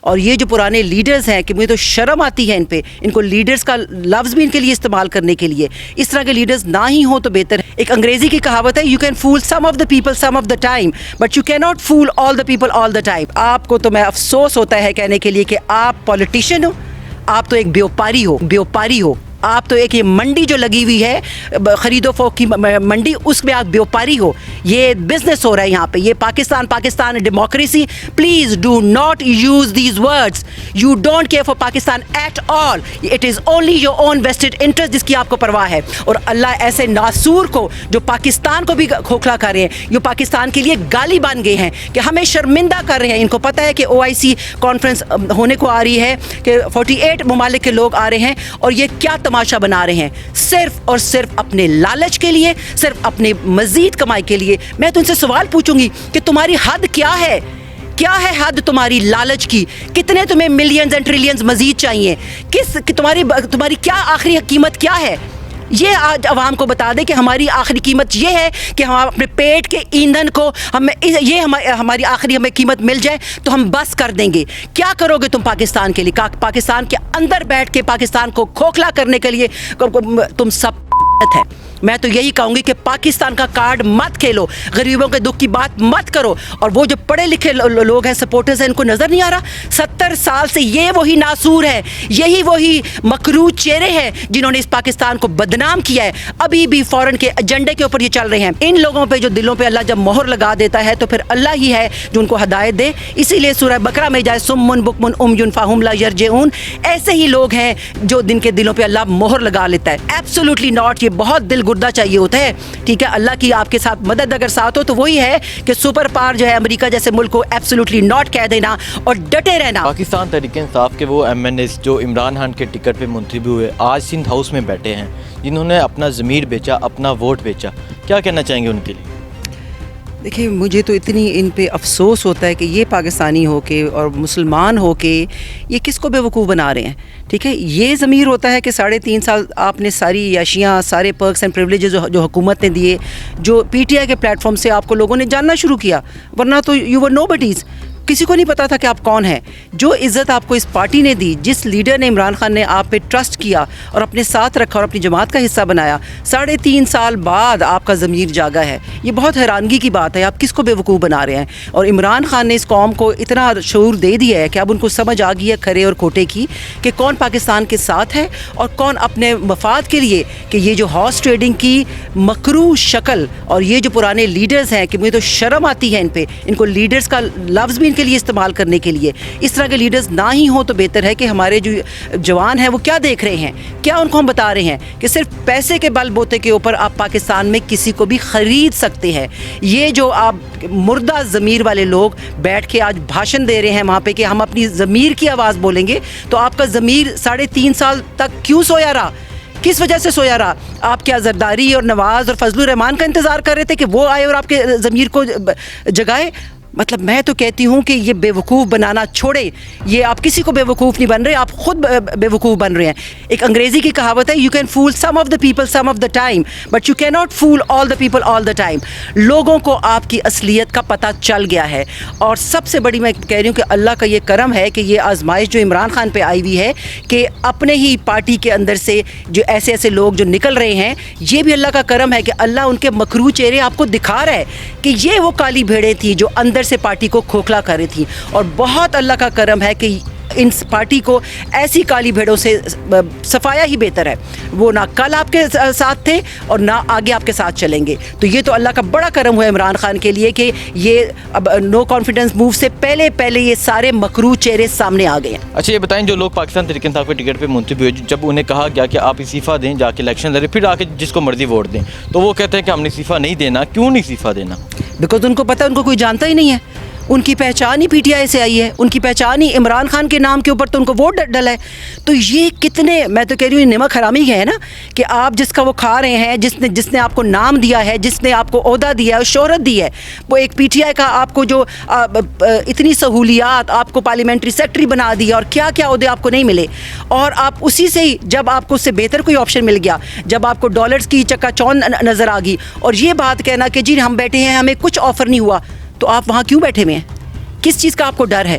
اور یہ جو پرانے لیڈرز ہیں کہ مجھے تو شرم آتی ہے ان پہ، ان کو لیڈرز کا لفظ بھی ان کے لیے استعمال کرنے کے لیے، اس طرح کے لیڈرز نہ ہی ہوں تو بہتر ہے۔ ایک انگریزی کی کہاوت ہے، you can fool some of the people some of the time but you can not fool all the people all the time. آپ کو تو میں افسوس ہوتا ہے کہنے کے لیے کہ آپ پولیٹیشین ہو، آپ تو ایک بیوپاری ہو، آپ تو ایک یہ منڈی جو لگی ہوئی ہے خرید و فروخت کی منڈی، اس میں آپ بیوپاری ہو، یہ بزنس ہو رہا ہے یہاں پہ، یہ Pakistan democracy. Please do not use these words, you don't care for Pakistan at all, it is only your own vested interest جس کی آپ کو پرواہ ہے۔ اور اللہ ایسے ناسور کو جو پاکستان کو بھی کھوکھلا کر رہے ہیں، جو پاکستان کے لیے گالی بن گئے ہیں کہ ہمیں شرمندہ کر رہے ہیں، ان کو پتہ ہے کہ OIC کانفرنس ہونے کو آ رہی ہے کہ 48 ممالک کے لوگ آ رہے ہیں، اور یہ کیا تماشا بنا رہے ہیں صرف اور صرف اپنے لالچ کے لیے، صرف اپنے مزید کمائی کے لیے۔ میں تو ان سے سوال پوچھوں گی کہ تمہاری حد کیا ہے؟ کیا ہے حد تمہاری لالچ کی؟ کتنے تمہیں ملینز اینڈ ٹریلینز مزید چاہیے؟ تمہاری کیا آخری قیمت کیا ہے؟ یہ آج عوام کو بتا دے کہ ہماری آخری قیمت یہ ہے کہ ہم اپنے پیٹ کے ایندھن کو ہماری آخری ہمیں قیمت مل جائے تو ہم بس کر دیں گے۔ کیا کرو گے تم پاکستان کے لیے؟ پاکستان کے اندر بیٹھ کے پاکستان کو کھوکھلا کرنے کے لیے تم سب ہے۔ میں تو یہی کہوں گی کہ پاکستان کا کارڈ مت کھیلو، غریبوں کے دکھ کی بات مت کرو۔ اور وہ جو پڑھے لکھے لوگ ہیں، سپورٹرز ہیں، ان کو نظر نہیں آ رہا 70 سال سے یہ وہی ناسور ہے، یہی وہی مکروہ چہرے ہیں جنہوں نے اس پاکستان کو بدنام کیا ہے، ابھی بھی فورن کے ایجنڈے کے اوپر یہ چل رہے ہیں۔ ان لوگوں پہ جو دلوں پہ اللہ جب مہر لگا دیتا ہے تو پھر اللہ ہی ہے جو ان کو ہدایت دے۔ اسی لیے سورہ بقرہ میں جائے سمن بکمن عمي فهم لا يرجعون، ایسے ہی لوگ ہیں جو جن کے دلوں پہ اللہ مہر لگا لیتا ہے۔ ایبسولوٹلی ناٹ، یہ بہت دل گردہ چاہیے ہوتا ہے، ٹھیک ہے؟ اللہ کی آپ کے ساتھ مدد اگر ساتھ ہو تو وہی ہے کہ سپر پاور جو ہے امریکہ جیسے ملک کو ایبسولوٹلی ناٹ کہہ دینا اور ڈٹے رہنا۔ پاکستان تحریک انصاف کے وہ MNAs جو عمران خان کے ٹکٹ پہ منتخب ہوئے آج سندھ ہاؤس میں بیٹھے ہیں، جنہوں نے اپنا ضمیر بیچا، اپنا ووٹ بیچا، کیا کہنا چاہیں گے ان کے لیے؟ دیکھیے مجھے تو اتنی ان پہ افسوس ہوتا ہے کہ یہ پاکستانی ہو کے اور مسلمان ہو کے یہ کس کو بیوقوف بنا رہے ہیں، ٹھیک ہے؟ یہ ضمیر ہوتا ہے کہ 3.5 سال آپ نے ساری عیاشیاں، سارے پرکس اینڈ پریولیجز جو حکومت نے دیے، جو PTI کے پلیٹ فارم سے آپ کو لوگوں نے جاننا شروع کیا، ورنہ تو یو ور نو بڈیز، کسی کو نہیں پتا تھا کہ آپ کون ہیں۔ جو عزت آپ کو اس پارٹی نے دی، جس لیڈر نے عمران خان نے آپ پہ ٹرسٹ کیا اور اپنے ساتھ رکھا اور اپنی جماعت کا حصہ بنایا، 3.5 سال بعد آپ کا ضمیر جاگا ہے، یہ بہت حیرانگی کی بات ہے۔ آپ کس کو بیوقوف بنا رہے ہیں؟ اور عمران خان نے اس قوم کو اتنا شعور دے دیا ہے کہ اب ان کو سمجھ آ گئی ہے کھرے اور کھوٹے کی، کہ کون پاکستان کے ساتھ ہے اور کون اپنے مفاد کے لیے، کہ یہ جو ہارس ٹریڈنگ کی مکروہ شکل اور یہ جو پرانے لیڈرز ہیں کہ مجھے تو شرم آتی ہے ان پہ، ان کو لیڈرز کا لفظ بھی ان کے لیے استعمال کرنے کے لیے، اس طرح کے لیڈرز نہ ہی ہوں تو بہتر ہے کہ ہمارے جو جوان ہیں وہ کیا دیکھ رہے ہیں، کیا ان کو ہم بتا رہے ہیں کہ صرف پیسے کے بل بوتے کے اوپر آپ پاکستان میں کسی کو بھی خرید سکتے ہیں۔ یہ جو آپ مردہ ضمیر والے لوگ بیٹھ کے آج بھاشن دے رہے ہیں وہاں پہ کہ ہم اپنی ضمیر کی آواز بولیں گے، تو آپ کا ضمیر 3.5 سال تک کیوں سویا رہا؟ کس وجہ سے سویا رہا؟ آپ کیا زرداری اور نواز اور فضل الرحمان کا انتظار کر رہے تھے کہ وہ آئے اور آپ کے ضمیر کو جگائے؟ مطلب میں تو کہتی ہوں کہ یہ بیوقوف بنانا چھوڑے، یہ آپ کسی کو بیوقوف نہیں بن رہے، آپ خود بیوقوف بن رہے ہیں۔ ایک انگریزی کی کہاوت ہے، you can fool some of the people some of the time but you can not fool all the people all the time. لوگوں کو آپ کی اصلیت کا پتہ چل گیا ہے، اور سب سے بڑی میں کہہ رہی ہوں کہ اللہ کا یہ کرم ہے کہ یہ آزمائش جو عمران خان پہ آئی ہوئی ہے کہ اپنے ہی پارٹی کے اندر سے جو ایسے لوگ جو نکل رہے ہیں، یہ بھی اللہ کا کرم ہے کہ اللہ ان کے مکروہ چہرے آپ کو دکھا رہا ہے کہ یہ وہ کالی بھیڑیں تھی جو اندر سے پارٹی کو کھوکھلا کر رہی تھی۔ اور بہت اللہ کا کرم ہے کہ ان پارٹی کو ایسی کالی بھیڑوں سے صفایا ہی بہتر ہے۔ وہ نہ کل آپ کے ساتھ تھے اور نہ آگے آپ کے ساتھ چلیں گے، تو یہ تو اللہ کا بڑا کرم ہوا عمران خان کے لیے کہ یہ اب نو کانفیڈنس موو سے پہلے یہ سارے مکروہ چہرے سامنے آ گئے ہیں۔ اچھا یہ بتائیں، جو لوگ پاکستان تحریک انصاف کے ٹکٹ پہ منتخب ہوئے، جب انہیں کہا گیا کہ آپ استعفیٰ دیں، جا کے الیکشن لڑیں، پھر آ کے جس کو مرضی ووٹ دیں، تو وہ کہتے ہیں کہ ہم نے استعفیٰ نہیں دینا۔ کیوں نہیں استعفیٰ دینا؟ بیکاز ان کو پتہ ہے ان کو کوئی جانتا ہی نہیں ہے، ان کی پہچان ہی PTI سے آئی ہے، ان کی پہچان ہی عمران خان کے نام کے اوپر تو ان کو ووٹ ڈلا ہے۔ تو یہ کتنے، میں تو کہہ رہی ہوں نمک حرامی ہے نا، کہ آپ جس کا وہ کھا رہے ہیں، جس نے آپ کو نام دیا ہے، جس نے آپ کو عہدہ دیا ہے، شہرت دی ہے، وہ ایک PTI کا آپ کو جو اتنی سہولیات، آپ کو پارلیمنٹری سیکرٹری بنا دیا اور کیا کیا عہدے آپ کو نہیں ملے، اور آپ اسی سے ہی جب آپ کو اس سے بہتر کوئی آپشن مل گیا، جب آپ کو ڈالرز کی چکا چوند نظر آ گئی، اور یہ بات کہنا کہ جی ہم بیٹھے ہیں ہمیں کچھ آفر نہیں ہوا، تو آپ وہاں کیوں بیٹھے ہوئے ہیں؟ کس چیز کا آپ کو ڈر ہے؟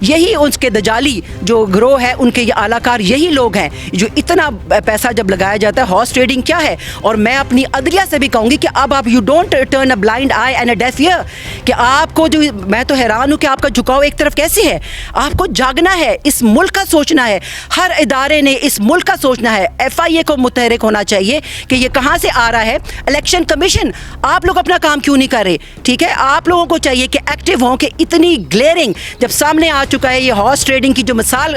یہی اس کے دجالی جو گروہ ہے ان کے یہ اعلیٰ کار یہی لوگ ہیں جو اتنا پیسہ جب لگایا جاتا ہے. ہارس ٹریڈنگ کیا ہے؟ اور میں اپنی عدلیہ سے بھی کہوں گی کہ اب آپ you don't turn a blind eye and a deaf ear کہ آپ کو جو میں تو حیران ہوں کہ آپ کا جھکاؤ ایک طرف کیسے ہے. آپ کو جاگنا ہے, اس ملک کا سوچنا ہے, ہر ادارے نے اس ملک کا سوچنا ہے. ایف آئی اے کو متحرک ہونا چاہیے کہ یہ کہاں سے آ رہا ہے. الیکشن کمیشن آپ لوگ اپنا کام کیوں نہیں کر رہے؟ ٹھیک ہے, آپ لوگوں کو چاہیے کہ ایکٹیو ہوں کہ اتنی گلیئرنگ جب سامنے آ چکا ہے یہ ہارس ٹریڈنگ کی جو مثال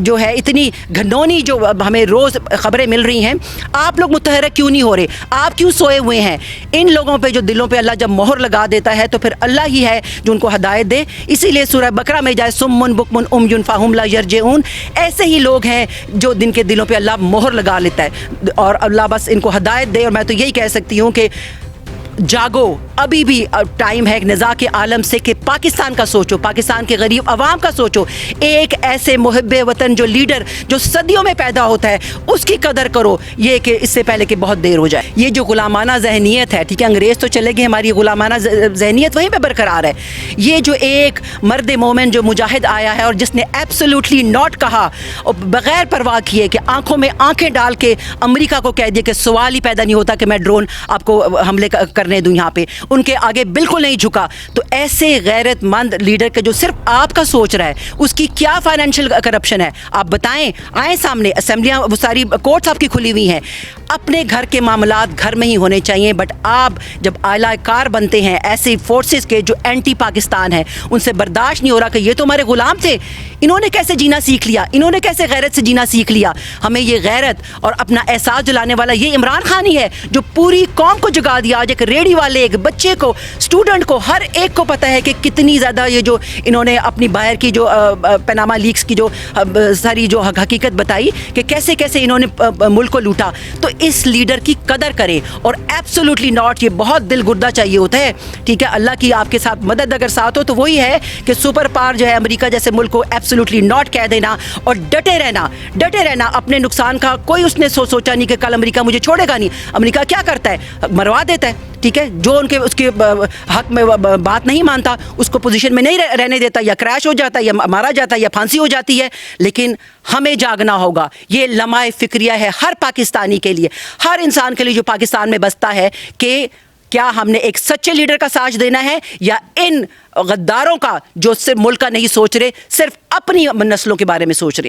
جو ہے اتنی گھنونی جو ہمیں روز خبریں مل رہی ہیں, آپ لوگ متحرک کیوں نہیں ہو رہے؟ آپ کیوں سوئے ہوئے ہیں؟ ان لوگوں پہ جو دلوں پہ اللہ جب مہر لگا دیتا ہے تو پھر اللہ ہی ہے جو ان کو ہدایت دے. اسی لیے سورہ بقرہ میں جائے سمن بکمن امیٌ فہم لا یرجعون, ایسے ہی لوگ ہیں جو دن کے دلوں پہ اللہ مہر لگا لیتا ہے اور اللہ بس ان کو ہدایت دے. اور میں تو یہی کہہ سکتی ہوں کہ جاگو, ابھی بھی ٹائم ہے نزاع کے عالم سے کہ پاکستان کا سوچو, پاکستان کے غریب عوام کا سوچو. ایک ایسے محب وطن جو لیڈر جو صدیوں میں پیدا ہوتا ہے اس کی قدر کرو, یہ کہ اس سے پہلے کہ بہت دیر ہو جائے. یہ جو غلامانہ ذہنیت ہے, ٹھیک ہے, انگریز تو چلے گئے, ہماری غلامانہ ذہنیت وہیں پہ برقرار ہے. یہ جو ایک مرد مومن جو مجاہد آیا ہے اور جس نے ایبسولوٹلی ناٹ کہا اور بغیر پرواہ کیے کہ آنکھوں میں آنکھیں ڈال کے امریکہ کو کہہ دیا کہ سوال ہی پیدا نہیں ہوتا کہ میں ڈرون آپ کو حملے کرنے دوں یہاں پہ, ان کے آگے بالکل نہیں جھکا. تو ایسے غیرت مند لیڈر کے جو صرف آپ کا سوچ رہا ہے, اس کی کیا فائنینشیل کرپشن ہے آپ بتائیں, آئیں سامنے. اسمبلیاں وہ ساری کورٹس آپ کی کھلی ہوئی ہیں. اپنے گھر کے معاملات گھر میں ہی ہونے چاہیے, بٹ آپ جب اعلیٰ کار بنتے ہیں ایسے فورسز کے جو اینٹی پاکستان ہیں, ان سے برداشت نہیں ہو رہا کہ یہ تو ہمارے غلام تھے, انہوں نے کیسے جینا سیکھ لیا, انہوں نے کیسے غیرت سے جینا سیکھ لیا. ہمیں یہ غیرت اور اپنا احساس دلانے والا یہ عمران خان ہی ہے جو پوری قوم کو جگا دیا. آج ایک ریڑھی والے, ایک بچے کو, اسٹوڈنٹ کو, ہر ایک کو پتہ ہے کہ کتنی زیادہ یہ جو انہوں نے اپنی باہر کی جو پاناما لیکس کی جو ساری جو حقیقت بتائی کہ کیسے کیسے انہوں نے ملک کو لوٹا. تو اس لیڈر کی قدر کریں اور ایبسولوٹلی ناٹ, یہ بہت دل گردہ چاہیے ہوتا ہے. ٹھیک ہے, اللہ کی آپ کے ساتھ مدد اگر ساتھ ہو تو وہی ہے کہ سپر پاور جو ہے امریکہ جیسے ملک کو ایبسولوٹلی ناٹ کہہ دینا اور ڈٹے رہنا اپنے نقصان کا. کوئی اس نے سوچا نہیں کہ کل امریکہ مجھے چھوڑے گا نہیں. امریکہ کیا کرتا ہے, مروا دیتا ہے. ٹھیک ہے, جو ان کے اس کے حق میں بات نہیں مانتا اس کو پوزیشن میں نہیں رہنے دیتا, یا کریش ہو جاتا ہے, یا مارا جاتا ہے, یا پھانسی ہو جاتی ہے. لیکن ہمیں جاگنا ہوگا. یہ لمحہ فکریہ ہے ہر پاکستانی کے لیے, ہر انسان کے لیے جو پاکستان میں بستا ہے کہ کیا ہم نے ایک سچے لیڈر کا ساتھ دینا ہے یا ان غداروں کا جو صرف ملک کا نہیں سوچ رہے, صرف اپنی نسلوں کے بارے میں سوچ رہے ہیں.